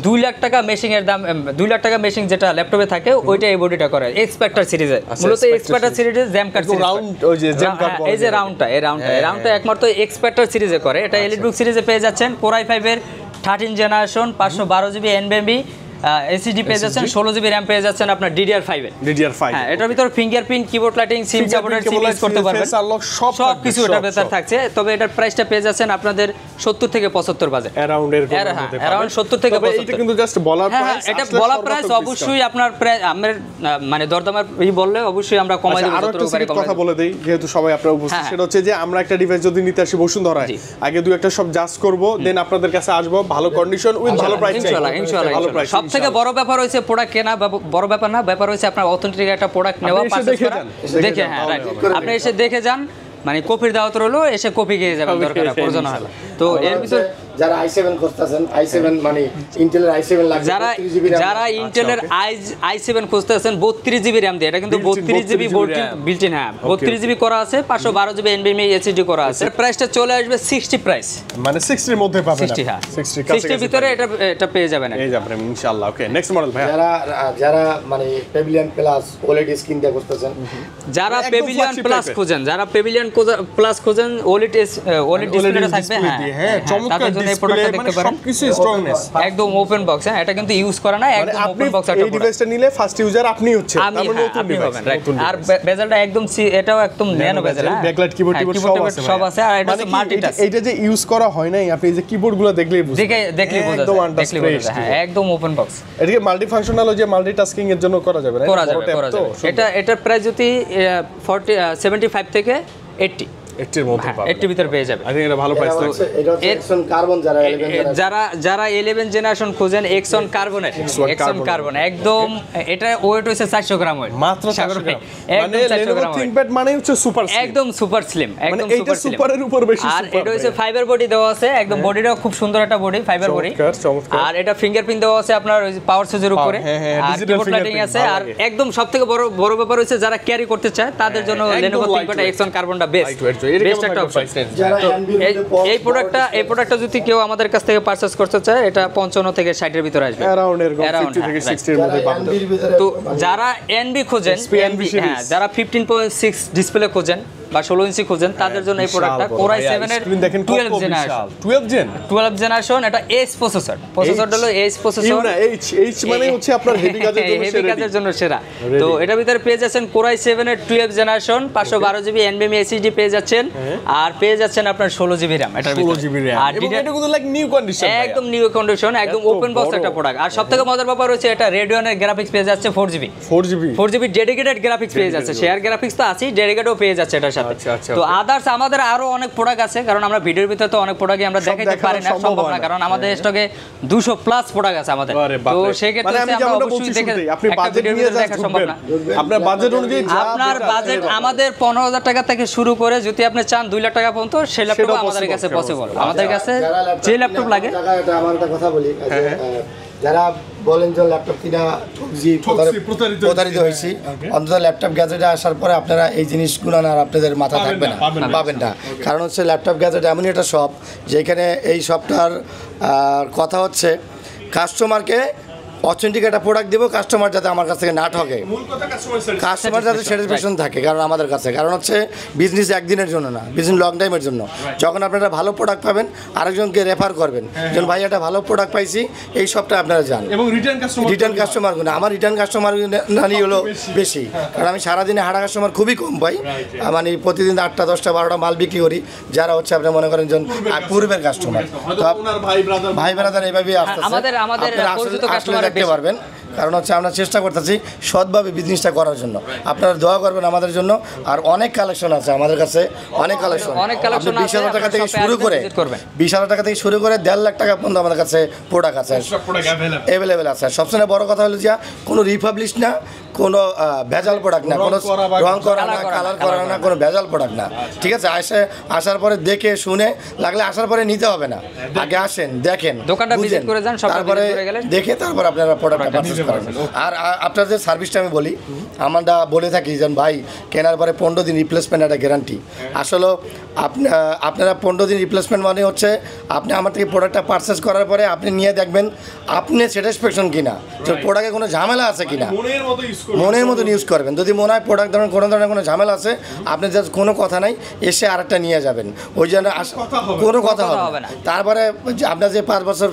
2 লাখ টাকা মেশিং এর দাম, 2 লাখ টাকা মেশিং যেটা ল্যাপটপে থাকে ওইটা এই বডিটা করে এক্সপেক্টার সিরিজে। মূলত এক্সপেক্টার সিরিজে জ্যাম কার্ড সিরিজ, রাউন্ড ওই যে জ্যাম কার্ড, এই যে রাউন্ডটা একমাত্র এক্সপেক্টার সিরিজে করে। এটা EliteBook সিরিজে পেয়ে যাচ্ছেন। Core i5 এর 13 জেনারেশন, 512 জিবি NVMe SSD পেয়ে যাচ্ছেন, 16 জিবি RAM পেয়ে যাচ্ছেন আপনার DDR5 এর। হ্যাঁ, এটার ভিতরে fingerprint, keyboard lighting, SIM supported SIM use করতে পারবেন, সব কিছু এটার ভিতরে থাকছে। তবে এটার প্রাইসটা পেয়ে যাচ্ছেন আপনাদের 70 থেকে 75 বাজেট, अराउंड এর মধ্যে अराउंड 70 থেকে 75। এটা কিন্তু জাস্ট বলার প্রাইস, এটা বলা প্রাইস। অবশ্যই আপনার আমার মানে দরদামের বললে অবশ্যই আমরা কমাই দেব। আরো একটা কথা বলে দেই, যেহেতু সবাই আপনারা উপস্থিত, সেটা হচ্ছে যে আমরা একটা ডিভাইস যদি নিতে আসি বসুন্ধরায়, আগে দুই একটা সব জাজ করব, দেন আপনাদের কাছে আসবো, ভালো কন্ডিশন উইথ ভালো প্রাইস। ইনশাআল্লাহ। সবথেকে বড় ব্যাপার হচ্ছে প্রোডাক্ট কেনা, বড় ব্যাপার না, ব্যাপার হচ্ছে আপনার অথেন্টিক একটা প্রোডাক্ট নেওয়া, পারচেজ করা, দেখে। হ্যাঁ, রাইট, আপনি এসে দেখে যান, মানে কপির দাওয়াত রইলো, এসে কপি খেয়ে যাবেন দরকার প্রয়োজন হয়। তো এর ভিতর যারা i7 খুঁজতেছেন, i7 মানে ইন্টেলের i7 লাগবে, যারা ইন্টেলের i7 খুঁজতেছেন 32 জিবি RAM দিয়ে, এটা কিন্তু 32 জিবি বিল্ট ইন, হ্যাঁ 32 জিবি করা আছে, 512 জিবি NVMe SSD করা আছে। প্রাইসটা চলে আসবে 60 প্রাইস, মানে 60 এর মধ্যে পাবেন, 60 হ্যাঁ 60 এর ভিতরে এটা পেয়ে যাবেন, এই যাবেন ইনশাআল্লাহ। ওকে, নেক্সট মডেল ভাই। যারা মানে পেভিলিয়ন প্লাস OLED স্ক্রিন দিয়ে খুঁজতেছেন, যারা পেভিলিয়ন প্লাস খোঁজেন, যারা পেভিলিয়ন প্লাস খোঁজেন, OLED ডিসপ্লেটা থাকবে, হ্যাঁ চমৎকার ডিসপ্লে, মানে সবকিছু স্ট্রংনেস, একদম ওপেন বক্স। হ্যাঁ, এটা কিন্তু ইউজ করা না, একদম ওপেন বক্স। এই ডিভাইসটা নিলে ফার্স্ট ইউজার আপনি হচ্ছে, তার মানে নতুন ডিভাইস, রাইট। আর বেজেলটা একদম এটাও একদম ন্যানো বেজেল, ব্যাকলাইট কিবোর্ড সব আছে। আর এটা হচ্ছে মাল্টি টাচ, এইটা যে ইউজ করা হয় নাই, আপনি এই যে কিবোর্ডগুলো দেখলেই বুঝবেন, দেখলেই বোঝা যায়, হ্যাঁ একদম ওপেন বক্স। এটাকে মাল্টি ফাংশনাল, যে মাল্টি টাস্কিং এর জন্য করা যাবে, করা যাবে। এটার প্রাইস যদি 75 থেকে 80 80 এর মধ্যে পাবেন, 80 ভিতরে পেয়ে যাবে। আই থিং এটা ভালো প্রাইস থাকছে। এটা হচ্ছে এক্সন কার্বন যারা 11 জেনারেশন খোঁজেন এক্সন কার্বনের, এক্সন কার্বন একদম, এটা ওয়েট হচ্ছে 400 গ্রাম ওয়েট, মাত্র 400 গ্রাম, মানে একদম 400 Lenovo গ্রাম ThinkPad মানে হচ্ছে সুপার স্লিম, একদম সুপার স্লিম, একদম এইটা সুপার স্লিম, সুপারের উপর বেশি আর সুপার। এটা হচ্ছে ফাইবার বডি দেওয়া আছে, একদম বডিটাও খুব সুন্দর একটা বডি, ফাইবার বডি। চমৎকার। আর এটা ফিঙ্গারপ্রিন্ট দেওয়া আছে আপনার ওই পাওয়ার সুইচের উপরে, হ্যাঁ, আর digital কিবোর্ড লাইটিং fingerprint, আছে। ভালো আর লাগে। একদম সবথেকে বড় ব্যাপার হচ্ছে যারা ক্যারি করতে চায় তাদের জন্য একদম Lenovo lightweight। ThinkPad এক্সন কার্বনটা বেস্ট, Lightweight, এর বেস্ট কেমন একটা থাকবে অপশন। price range? যারা এই প্রোডাক্টটা যদি কেউ আমাদের কাছ থেকে পারচেজ করতে চায়, এটা 55 থেকে 60 এর ভিতরে আসবে, অ্যারাউন্ড এরকম Around, 50 থেকে হ্যাঁ, 60 এর মধ্যে পাবেন। তো যারা এনবি খোঁজেন, NB series। হ্যাঁ, যারা 15.6 ডিসপ্লে খোঁজেন বা 16 ইঞ্চি খোঁজেন, তাদের জন্য এই প্রোডাক্টটা Core i7 এর 12 জেনারেশন, 12 জেনারেশন। এটা এস প্রসেসর হলো এস প্রসেসর, না এইচ মানে হচ্ছে আপনার হেভি কাজের জন্য হেভি কাজের জন্য সেরা। তো এটার ভিতরে পেয়ে যাচ্ছেন Core i7 এর 12 জেনারেশন, 512 জিবি NVMe SSD পেয়ে যাচ্ছেন, আর পেয়ে যাচ্ছেন আপনার 16 জিবি RAM। এটার 16 জিবি RAM, আর এবং এটা কিন্তু লাইক নিউ কন্ডিশন, একদম নিউ কন্ডিশন, একদম এত ওপেন বক্স বড়। একটা প্রোডাক্ট। আর সবথেকে মজার ব্যাপার হচ্ছে এটা রেডিয়নের গ্রাফিক্স পেয়ে যাচ্ছে 4GB 4GB ডেডিকেটেড গ্রাফিক্স পেয়ে যাচ্ছে। শেয়ার গ্রাফিক্স তো আছেই, ডেডিকেটও পেয়ে যাচ্ছে এটার সাথে। আচ্ছা, তো আদার্স আমাদের আরো অনেক প্রোডাক্ট আছে, কারণ আমরা ভিডিওর ভিতরে তো অনেক প্রোডাক্টই আমরা দেখাইতে দেখানো পারি না, সম্ভব সম্ভব হয় না, না। কারণ আমাদের স্টকে 200 প্লাস প্রোডাক্ট আছে আমাদের। আরে তো বাপরে। সেই ক্ষেত্রে মানে আমি আমরা যেমনটা অবশ্যই বলছি দেখে শুরুতেই, আপনি একটা বাজেট ভিডিওর নিয়ে ভিতরে জাস্ট দেখা সম্ভব ঢুকবেন, না। আপনার বাজেট অনুযায়ী যা আপনার যেটা বাজেট আছে, আমাদের 15,000 টাকা থেকে শুরু করে যদি আপনি চান 2 লাখ টাকা পর্যন্ত, সেই ল্যাপটপ সেটাও আমাদের কাছে possible, পসিবল। আমাদের কাছে যে ল্যাপটপ লাগে, আমার একটা কথা বলি, যারা বলেন যে ল্যাপটপ কিনা প্রতারিত হয়েছি, অন্তত ল্যাপটপ গ্যাজেটে আসার পরে আপনারা এই জিনিসগুলো আর আপনাদের মাথা থাকবে না, পাবেন না। কারণ হচ্ছে ল্যাপটপ গ্যাজেট এমনই একটা শপ, যেখানে এই শপটার কথা হচ্ছে কাস্টমারকে অথেন্টিক একটা প্রোডাক্ট দেবো, কাস্টমার যাতে আমার কাছ থেকে না ঠকে, কাস্টমার যাতে স্যাটিসফ্যাকশন থাকে। কারণ আমাদের কাছে কারণ হচ্ছে বিজনেস একদিনের জন্য না, বিজনেস লং টাইমের জন্য। যখন আপনারা ভালো প্রোডাক্ট পাবেন, আরেকজনকে রেফার করবেন, যেন ভাই একটা ভালো প্রোডাক্ট পাইছি, এই সবটা আপনারা জান। এবং রিটার্ন কাস্টমার আমার রিটার্ন কাস্টমার নানি হলো বেশি, কারণ আমি সারাদিনে হাঁটা কাস্টমার খুবই কম পাই। মানে প্রতিদিন 8টা 10টা 12টা মাল বিক্রি করি, যারা হচ্ছে আপনি মনে করেন যেন পূর্বের কাস্টমার, ভাই ব্রাদার এইভাবেই আমাদের পরিচিত কাস্টমার দেখতে পারবেন। কারণ হচ্ছে আমরা চেষ্টা করতেছি সৎভাবে বিজনেসটা করার জন্য, আপনারা দোয়া করবেন আমাদের জন্য। আর অনেক কালেকশন আছে আমাদের কাছে, অনেক কালেকশন 20,000 টাকা থেকে শুরু করে 20,000 টাকা থেকে শুরু করে 1.5 লাখ টাকা পর্যন্ত আমাদের কাছে প্রোডাক্ট আছে, অ্যাভেলেবেল আছে। সবচেয়ে বড় কথা হলো যে কোনো রিপাবলিশ না, কোনো ভেজাল প্রোডাক্ট না, কোনো রং করা না, কালার করা না, কোনো ভেজাল প্রোডাক্ট না। ঠিক আছে, আসার পরে দেখে শুনে লাগলে আসার পরে নিতে হবে না, আগে আসেন দেখেন, দোকানটা ভিজিট করে যান, তারপরে দেখে তারপর আপনারা প্রোডাক্টটা পারচেজ করেন। আর আপনার যে সার্ভিসটা আমি বলি, আমরা বলে থাকি যেন ভাই কেনার পরে 15 দিন রিপ্লেসমেন্ট একটা গ্যারান্টি। আসলে আপনারা 15 দিন রিপ্লেসমেন্ট মানে হচ্ছে আপনি আমার থেকে প্রোডাক্টটা পারচেজ করার পরে আপনি নিয়ে দেখবেন আপনি স্যাটিসফ্যাকশন কিনা, যে প্রোডাক্টে কোনো ঝামেলা আছে কিনা, মনের মতন ইউজ করবেন। যদি মনে হয় প্রোডাক্ট ধরেন কোনো ধরনের কোনো ঝামেলা আছে, আপনি জাস্ট কোনো কথা নাই, এসে আরেকটা নিয়ে যাবেন, ওই জন্য কোনো কথা হবে না। তারপরে আপনার যে 5 বছর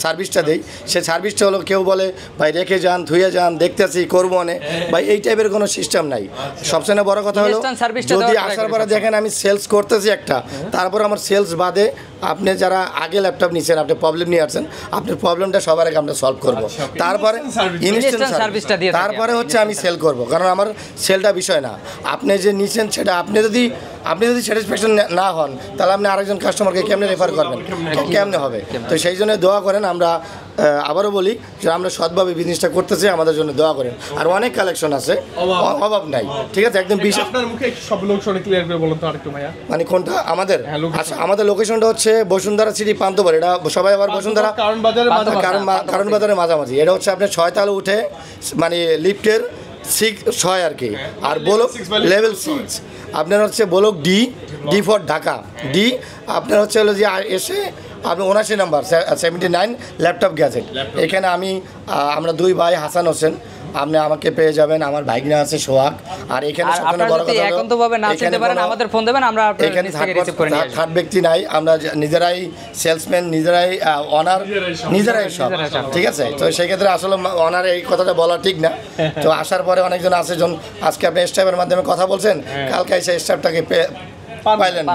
সার্ভিসটা দেই, সেই সার্ভিসটা হলো কেউ বলে ভাই রেখে যান, ধুয়ে যান, দেখতেছি করবো না ভাই, এই টাইপের কোনো সিস্টেম নাই। সবচেয়ে বড় কথা হলো যদি আসার পরে দেখেন আমি সেলস করতেছি একটা, তারপর আমার সেলস বাদে আপনি যারা আগে ল্যাপটপ নিচ্ছেন, আপনি প্রবলেম নিয়ে আসছেন, আপনার প্রবলেমটা সবার আগে আমরা সলভ করবো, তারপরে ইনস্ট্যান্ট সার্ভিসটা দিয়ে তারপরে হচ্ছে আমি সেল করব। কারণ আমার সেলটা বিষয় না, আপনি যে নিচ্ছেন সেটা আপনি যদি স্যাটিসফ্যাকশন না হন, তাহলে আপনি আরেকজন কাস্টমারকে কেমনে রেফার করবেন, কেমনে হবে? তো সেই জন্য দোয়া করেন। আমরা আবারও বলি যে আমরা সৎভাবে বিজনেসটা করতেছি, আমাদের জন্য দোয়া করেন। আর অনেক কালেকশন আছে, অভাব নাই। ঠিক আছে, একদম মানে কোনটা আমাদের? আচ্ছা, আমাদের লোকেশনটা হচ্ছে বসুন্ধরা সিটি পান্থপথ। এটা সবাই আবার বসুন্ধরা কারণ বাজারের মাঝামাঝি। এটা হচ্ছে আপনার 6 তলা উঠে, মানে লিফটের 6 আর কি। আর ব্লক লেভেল 6 আপনার হচ্ছে block D for Dhaka, D আপনার হচ্ছে হলো যে এসে আপনি 79 নাম্বার 79 ল্যাপটপ গ্যাজেট। এখানে আমরা 2 ভাই হাসান হোসেন, আপনি আমাকে পেয়ে যাবেন, আমার ভাইগনা আছে সোহাগ। আর এখানে সবচেয়ে বড় কথা হলো আমাদের ফোন দেবেন, আমরা এখানে থার্ড ব্যক্তি নাই, আমরা নিজেরাই সেলসম্যান, নিজেরাই অনার, নিজেরাই সব। ঠিক আছে, তো সেই ক্ষেত্রে আসলে অনার এই কথাটা বলা ঠিক না। তো আসার পরে অনেকজন আছে, আজকে আপনি স্টাফের মাধ্যমে কথা বলছেন, কালকে এসে স্টাফটাকে পাইলেন না।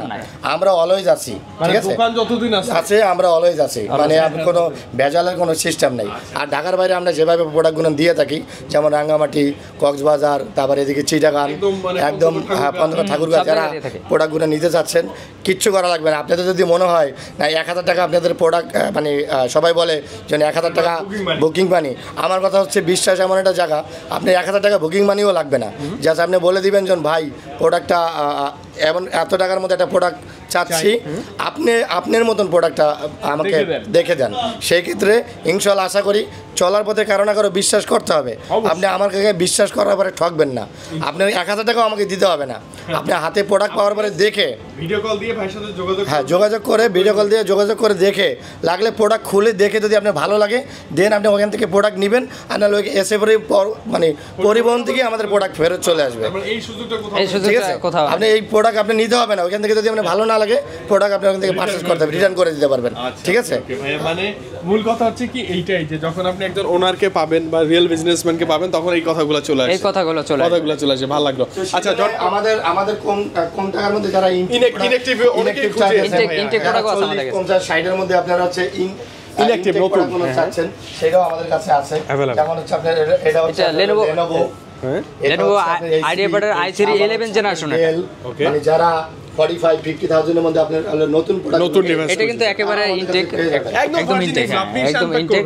আমরা অলওয়েজ আছি, ঠিক আছে, দোকান যতদিন আছে আমরা অলওয়েজ আছি, মানে কোনো ভেজালের কোনো সিস্টেম নেই। আর ঢাকার বাইরে আমরা যেভাবে প্রোডাক্টগুলো দিয়ে থাকি, যেমন রাঙ্গামাটি, কক্সবাজার, তারপরে এদিকে চিটাগাং, একদম পঞ্চগড়, ঠাকুরগাঁও, যারা প্রোডাক্টগুলো নিতে চাচ্ছেন কিচ্ছু করা লাগবে না। আপনাদের যদি মনে হয় না 1000 টাকা আপনাদের প্রোডাক্ট, মানে সবাই বলে যে 1000 টাকা বুকিং মানি, আমার কথা হচ্ছে বিশ্বাস এমন একটা জায়গা, আপনি 1000 টাকা বুকিং মানিও লাগবে না। জাস্ট আপনি বলে দিবেন যে ভাই প্রোডাক্টটা এমন এত টাকার মধ্যে একটা প্রোডাক্ট চাচ্ছি, আপনি আপনার মতন প্রোডাক্টটা আমাকে দেখে দেন। সেই ক্ষেত্রে ইনশাল্লাহ আশা করি চলার পথে কারো না কারো বিশ্বাস করতে হবে। আপনি আমার কাছে বিশ্বাস করার পরে ঠকবেন না। আপনার 1000 টাকাও আমাকে দিতে হবে না, আপনি হাতে প্রোডাক্ট পাওয়ার পরে দেখে ভিডিও কল দিয়ে ভাইয়ের সাথে যোগাযোগ, হ্যাঁ যোগাযোগ করে, ভিডিও কল দিয়ে যোগাযোগ করে দেখে, লাগলে প্রোডাক্ট খুলে দেখে যদি আপনার ভালো লাগে দেন আপনি ওখান থেকে প্রোডাক্ট নেবেন। আর নাহলে এসে পরে মানে পরিবহন থেকে আমাদের প্রোডাক্ট ফেরত চলে আসবে। এই সুযোগটা ঠিক আছে, আপনি এই প্রোডাক্ট আপনি নিতে হবে না, ওখান থেকে যদি আপনার ভালো না লাগে প্রোডাক্ট আপনি ওখান থেকে পারচেজ করতে হবে, রিটার্ন করে দিতে পারবেন। ঠিক আছে, মানে মূল কথা হচ্ছে কি এইটাই, যে যখন আপনি একজন ওনারকে পাবেন বা রিয়েল বিজনেসম্যানকে পাবেন তখন এই কথাগুলো চলে আসে, কথাগুলো চলে আসে। ভালো লাগলো। আচ্ছা, আমাদের কম টাকার মধ্যে যারা ইনএক্টিভ অনেকেই খুঁজে ইনটেক প্রোডাক্ট আছে আমাদের কাছে 50 60 এর মধ্যে আপনারা হচ্ছে ইনএক্টিভ নতুন চাচ্ছেন, সেটাও আমাদের কাছে আছে। যেমন হচ্ছে আপনার এটা হচ্ছে Lenovo IdeaPad i3 11 জেনারেশন, মানে যারা 45-50,000 এর মধ্যে আপনার নতুন ডিভাইস, এটা কিন্তু একেবারে ইনটেক, একদম ইনটেক, একদম ইনটেক।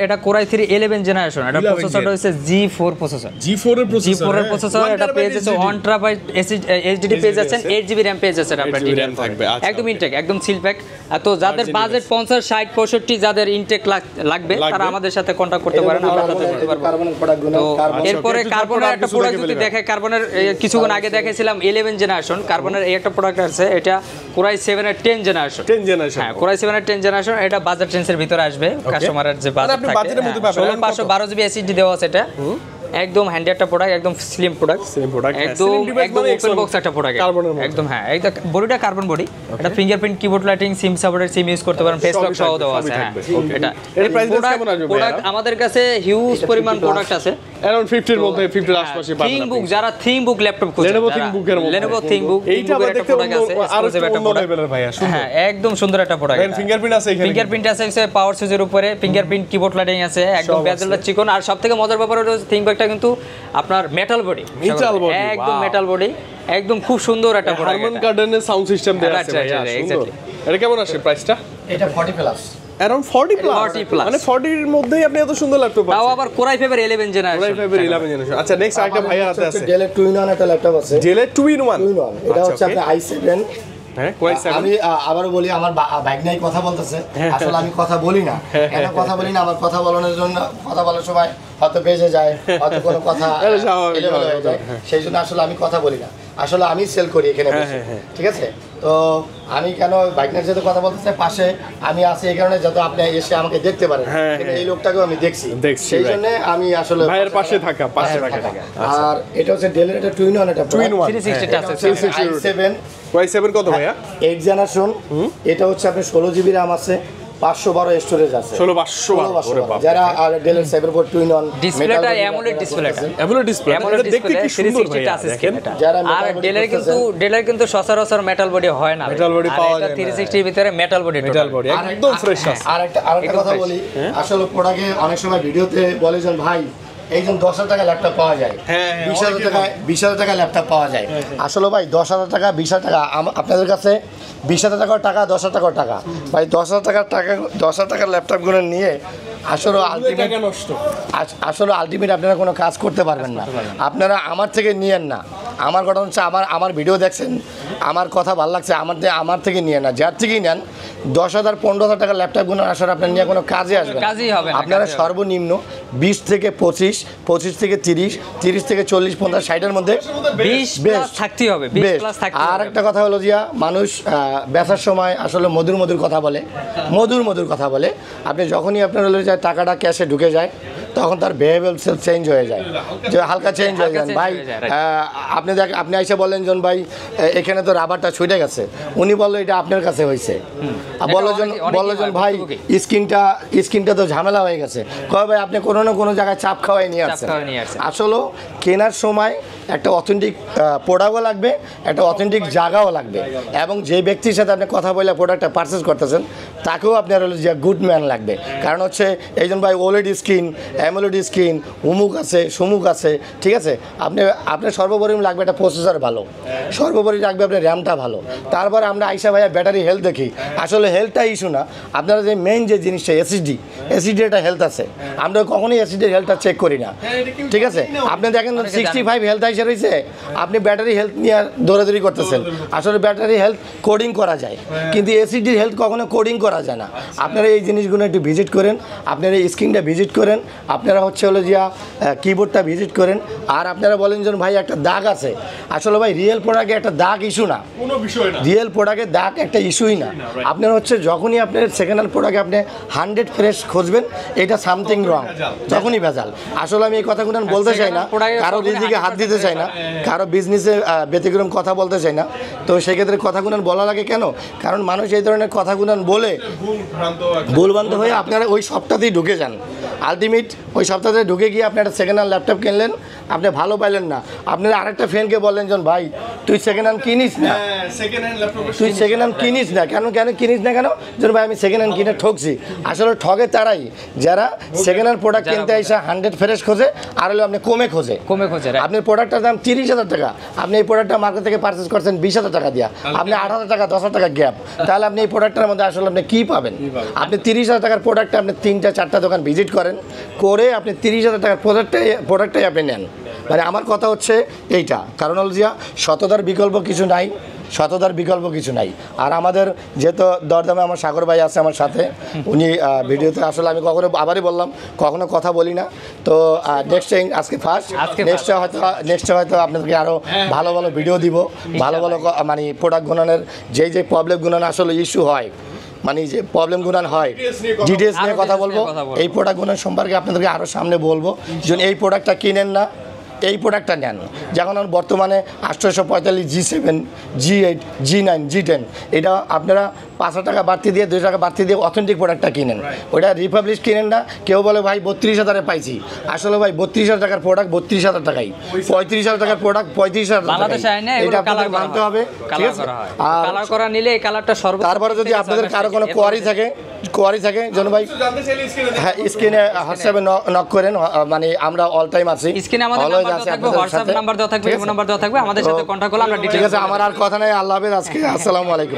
এটা কোরাই 3 11 জেনারেশন, এটা প্রসেসরটা হচ্ছে G4 প্রসেসর, G4 এর প্রসেসর। এটা পেয়ে যাচ্ছে 1 TB HDD পেয়ে যাচ্ছেন, 8GB RAM পেয়ে যাচ্ছে আপনার DDR থাকবে, একদম ইনটেক, একদম সিল প্যাক। তো যাদের বাজেট 50 60 65 যাদের ইনটেক লাগবে তারা আমাদের সাথে কন্টাক্ট করতে পারেন, আমরা করতে পারবো। তো এরপরে কার্বনের একটা প্রোডাক্ট যদি দেখে, কার্বনের কিছুক্ষণ আগে দেখেছিলাম 11 জেনারেশন, কার্বনের একটা প্রোডাক্ট আছে, এটা কোরাই 7 এর 10 জেনারেশন। হ্যাঁ, কোরাই 7 এর 10 জেনারেশন, এটা বাজার রেঞ্জের ভিতরে আসবে, কাস্টমারের যে বাজেট থাকে 512 জিবি এসএসডি দেওয়া আছে। এটা একদম হ্যান্ডি একটা প্রোডাক্ট, একদম স্লিম প্রোডাক্ট, একদম ওপেন বক্স একটা প্রোডাক্ট, একদম। হ্যাঁ, এই বডিটা কার্বন বডি, এটা fingerprint, keyboard lighting, SIM supported, SIM use করতে পারেন, ফেস লক সহ দেওয়া আছে। হ্যাঁ, এটা এর প্রাইস কেমন আসবে? প্রোডাক্ট আমাদের কাছে হিউজ পরিমাণ প্রোডাক্ট আছে, अराउंड 50 এর মধ্যে, 50 এর আশেপাশে পাবেন। থিংবুক, যারা থিংবুক ল্যাপটপ খুঁজছেন, Lenovo ThinkBook-এর মধ্যে, Lenovo ThinkBook, এইটা দেখতে প্রোডাক্ট আছে, এক্সক্লুসিভ একটা প্রোডাক্ট ভাইয়া, হ্যাঁ একদম সুন্দর একটা প্রোডাক্ট। ফিঙ্গারপ্রিন্ট আছে, এখানে ফিঙ্গারপ্রিন্ট আছে, পাওয়ার সুইচের উপরে ফিঙ্গারপ্রিন্ট, কিবোর্ড লাইটিং আছে, একদম বেজেলটা চিকন। আর সবথেকে মজার ব্যাপার হলো থিংবুকটা কিন্তু আপনার মেটাল বডি, একদম মেটাল বডি, একদম খুব সুন্দর একটা প্রোডাক্ট। হারমান কার্ডেনের সাউন্ড সিস্টেম দেয়া আছে ভাইয়া, সুন্দর। এটা কেমন আসে প্রাইসটা? এটা 40 প্লাস, अराउंड 40 প্লাস, মানে 40 এর মধ্যেই আপনি এত সুন্দর ল্যাপটপ পাচ্ছেন, তাও আবার কোরাই 5 এর 11 জেনারেশন, কোরাই 5 এর 11 জেনারেশন। আচ্ছা, নেক্সট আরেকটা ভাইয়া হাতে আছে, ডেল 2-in-1 একটা ল্যাপটপ আছে, ডেল 2-in-1, এটা হচ্ছে আপনার i7। হ্যাঁ, কোরাই 7। আমি আবারও বলি, আমার বাইক নাই কথা বলতেছে, আসলে আমি কথা বলি না, কেন কথা বলি না, আমার কথা বলানোর জন্য, কথা বলার সময় হয়তো বেজে যায়, হয়তো কোনো কথা এলোমেলো হয়ে যায়, সেই জন্য আসলে আমি কথা বলি না। আসলে আমি সেল করি এখানে বসে, ঠিক আছে। তো আমি কেন বাইকনার সাথে কথা বলতেছে, পাশে আমি আছি এই কারণে যাতে আপনি এসে আমাকে দেখতে পারেন, এই লোকটাকেও আমি দেখছি, সেই জন্য আমি আসলে ভাইয়ের পাশে থাকা। আর এটা হচ্ছে ডেলের একটা 2-in-1, এটা 360 টা আছে, 7 কোরাই 7 কত ভাইয়া? 8 জেনারেশন, এটা হচ্ছে আপনার 16 জিবি RAM আছে, 512 স্টোরেজ আছে, 512। যারা ডেলের 7 2-in-1 ডিসপ্লেটা অ্যামোলেড ডিসপ্লে, দেখতে কি সুন্দর ভাই, দেখেন। আর ডেলের কিন্তু সচরাচর মেটাল বডি হয় না, মেটাল বডি পাওয়া যায় না, 360 এর ভিতরে মেটাল বডি একদম ফ্রেশ আছে। আরেকটা কথা বলি, আসলে প্রোডাক্টে অনেক সময় ভিডিওতে বলে যে ভাই এইজন 10,000 টাকা ল্যাপটপ পাওয়া যায়, 20,000 টাকা ল্যাপটপ পাওয়া যায়। আসলে ভাই 10,000 টাকা 20,000 টাকা আপনাদের কাছে 20,000 টাকার টাকা, 10,000 টাকার টাকা, ভাই 10,000 টাকার ল্যাপটপগুলো নিয়ে আসলে আলটিমেট আপনারা কোনো কাজ করতে পারবেন না। আপনারা আমার থেকে নিয়েন না, আমার কথা হচ্ছে আমার ভিডিও দেখছেন, আমার কথা ভালো লাগছে, আমার থেকে নিয়ে না, যার থেকেই নেন 10,000 15,000 টাকার ল্যাপটপগুলো আসলে আপনার নিয়ে কোনো কাজে আসবে না। আপনারা সর্বনিম্ন 20 থেকে 25, 25 থেকে 30, 30 থেকে 40, 50, 60 এর মধ্যে 20 প্লাস থাকতেই হবে, 20 প্লাস থাকতে হবে। আর একটা কথা হলো যে মানুষ বেচার সময় আসলে মধুর কথা বলে, মধুর কথা বলে। আপনি যখনই আপনার হলো যে টাকাটা ক্যাশে ঢুকে যায়, তখন তার বিহেভিয়ার চেঞ্জ হয়ে যায়, যে হালকা চেঞ্জ হয়ে যায়। ভাই আপনি এসে বললেন জন ভাই এখানে তো রাবারটা ছুটে গেছে, উনি বললো এটা আপনার কাছে হয়েছে, বললো জন ভাই স্কিনটা তো ঝামেলা হয়ে গেছে, কয় ভাই আপনি কোনো না কোনো জায়গায় চাপ খাওয়াই নিয়ে আসছেন। আসলে কেনার সময় একটা অথেন্টিক প্রোডাক্টও লাগবে, একটা অথেন্টিক জায়গাও লাগবে, এবং যে ব্যক্তির সাথে আপনি কথা বলে প্রোডাক্টটা পারচেস করতেছেন তাকেও আপনার হলো যে গুড ম্যান লাগবে। কারণ হচ্ছে এইজন ভাই ওলেড স্ক্রিন, অ্যামোলেড স্ক্রিন, উমুক আছে, সুমুক আছে, ঠিক আছে, আপনার সর্বোপরি লাগবে একটা প্রসেসর ভালো, সর্বোপরি লাগবে আপনার র্যামটা ভালো। তারপরে আমরা আইসা ভাইয়া ব্যাটারি হেলথ দেখি, আসলে হেলথটা ইস্যু না, আপনারা যে মেইন যে জিনিসটা এসএসডি একটা হেলথ আছে, আমরা কখনোই এসএসডির হেলথটা চেক করি না, ঠিক আছে। আপনি দেখেন 65 হেলথ আইসা রয়েছে, আপনি ব্যাটারি হেলথ নিয়ে দৌড়াদৌড়ি করতেছেন। আসলে ব্যাটারি হেলথ কোডিং করা যায়, কিন্তু এসএসডির হেলথ কখনো কোডিং করা যায় না। আপনারা এই জিনিসগুলো একটু ভিজিট করেন, আপনারা এই স্ক্রিনটা ভিজিট করেন, আপনারা হচ্ছে হলো যে কিবোর্ডটা ভিজিট করেন। আর আপনারা বলেন যে ভাই একটা দাগ আছে, আসলে ভাই রিয়েল প্রোডাক্টে একটা দাগ ইস্যু না, রিয়েল প্রোডাক্টের দাগ একটা ইস্যুই না। আপনার হচ্ছে যখনই আপনার সেকেন্ড হ্যান্ড প্রোডাক্টে আপনি 100 ফ্রেশ খুঁজবেন, এটা সামথিং রং, যখনই ভেজাল। আসলে আমি এই কথাগুলো বলতে চাই না, কারো রিজিকে হাত দিতে চাই না, কারো বিজনেসে ব্যতিক্রম কথা বলতে চাই না। তো সেক্ষেত্রে কথাগুলো বলা লাগে কেন? কারণ মানুষ এই ধরনের কথাগুলো বলে ভুলভ্রান্ত হয়ে আপনারা ওই সপ্তাহতেই ঢুকে যান। আলটিমেট ওই সপ্তাহে ঢুকে গিয়ে আপনি একটা সেকেন্ড হ্যান্ড ল্যাপটপ কিনলেন, আপনি ভালো পাইলেন না, আপনার আরেকটা ফ্রেন্ডকে বললেন যে ভাই তুই সেকেন্ড হ্যান্ড কিনিস না, তুই সেকেন্ড হ্যান্ড কিনিস না, কেন কিনিস না কেন? যেন ভাই আমি সেকেন্ড হ্যান্ড কিনে ঠকছি। আসলে ঠগে তারাই যারা সেকেন্ড হ্যান্ড প্রোডাক্ট কিনতে এসে 100 ফ্রেশ খোঁজে, আর হলো আপনি কমে খোঁজে। আপনার প্রোডাক্টটার দাম 30,000 টাকা, আপনি এই প্রোডাক্টটা মার্কেট থেকে পারচেস করছেন 20,000 টাকা দিয়া, আপনি 8,000 টাকা 10,000 টাকা গ্যাপ, তাহলে আপনি এই প্রোডাক্টটার মধ্যে আসলে আপনি কী পাবেন? আপনি 30,000 টাকার প্রোডাক্টটা আপনি 3-4টা দোকান ভিজিট করেন, করে আপনি 30,000 টাকার প্রোডাক্টটাই আপনি নেন। মানে আমার কথা হচ্ছে এইটা, কারণ হল যে সততার বিকল্প কিছু নাই, সততার বিকল্প কিছু নাই। আর আমাদের যেহেতু দরদামে আমার সাগর ভাই আছে আমার সাথে, উনি ভিডিওতে আসলে আমি কখনো আবারই বললাম কখনো কথা বলি না। তো নেক্সট টাইম আজকে ফার্স্ট, নেক্সটে হয়তো আপনাদেরকে আরও ভালো ভালো ভিডিও দিব, ভালো ভালো মানে প্রোডাক্ট গুণানের যে প্রবলেম গুণান আসলে ইস্যু হয়, মানে যে প্রবলেম গুণান হয়, ডিটেলস নিয়ে কথা বলবো। এই প্রোডাক্ট গুণান সম্পর্কে আপনাদেরকে আরও সামনে বলবো, যেন এই প্রোডাক্টটা কিনেন না, এই প্রোডাক্টটা নেন। যেমন বর্তমানে 845, G7, G8, G9, G10, এটা আপনারা 500 টাকা বাড়তি দিয়ে 2 টাকা বাড়তি দিয়ে অথেন্টিক প্রোডাক্টটা কিনেন, ওইটা রিপাবলিশ কিনেন না। কেউ বলে ভাই 32,000-এ পাইছি, আসলে ভাই 32,000 টাকার প্রোডাক্ট 32,000 টাকাই, 35,000 টাকার প্রোডাক্ট 35,000 টাকাই, এটা আপনাদের মানতে হবে, ঠিক আছে। আর কালার করা নিলে এই কালারটা সর্বোচ্চ। তারপরে যদি আপনাদের কারো কোনো কোয়ারি থাকে যেন ভাই হ্যাঁ স্ক্রিনে হোয়াটসঅ্যাপে নক করেন, মানে আমরা অল টাইম আছি, স্ক্রিনে আমাদের হোয়াটসঅ্যাপ নাম্বার দেওয়া থাকবে, ফোন নাম্বার দেওয়া থাকবে, আমাদের সাথে কন্টাক্ট করলে আমরা ডিটেইলস। ঠিক আছে, আমার আর কথা নাই, আল্লাহ হাফেজ, আজকে আসসালামু আলাইকুম।